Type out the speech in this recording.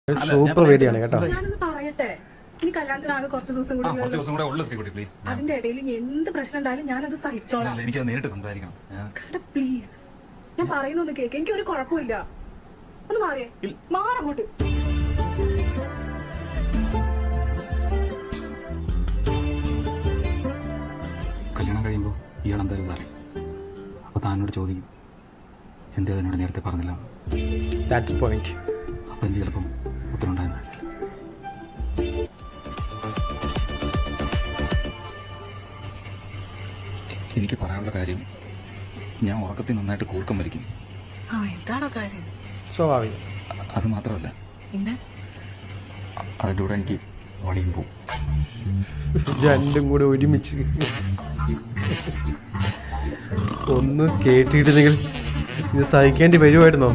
Super video ആണ് കേട്ടോ. ഞാനൊന്ന് പറയട്ടെ, ഇനി കല്യാണത്തിനാകെ കുറച്ച് ദിവസം കൂടി ഉള്ളൂ ശ്രീകുട്ടി, പ്ലീസ്. അതിന്റെ ഇടയിൽ എന്ത് പ്രശ്നം ഉണ്ടായാലും ഞാനത് സഹിച്ചോളാം. എനിക്ക് നേരിട്ട് സംസാരിക്കണം. പ്ലീസ്, ഞാൻ പറയുന്നൊന്ന് കേക്ക്. എനിക്ക് ഒരു കുഴപ്പമില്ല. ഒന്ന് മാറിയേ, മാറങ്ങോട്ട്. കല്യാണം കഴിയുമ്പോൾ ഇയാൾ എന്തായാലും അറിയും. അപ്പൊ താനോട് ചോദിക്കും എന്തേ അതിനോട് നേരത്തെ പറഞ്ഞില്ല. അപ്പൊ എനിക്ക് ചിലപ്പം ഉത്തരം ഉണ്ടായിരുന്നു. എനിക്ക് പറയാനുള്ള കാര്യം, ഞാൻ ഉറക്കത്തിൽ നന്നായിട്ട് കൂർക്കം വലിക്കും. എന്താണോ കാര്യം? സ്വാഭാവികം. അത് മാത്രമല്ല, പിന്നെ അതിൻ്റെ കൂടെ എനിക്ക് വളിയും പോവും. രണ്ടും കൂടെ ഒരുമിച്ച് ഒന്ന് കേട്ടിട്ടുണ്ടെങ്കിൽ ഇത് സഹിക്കേണ്ടി വരുമായിരുന്നോ?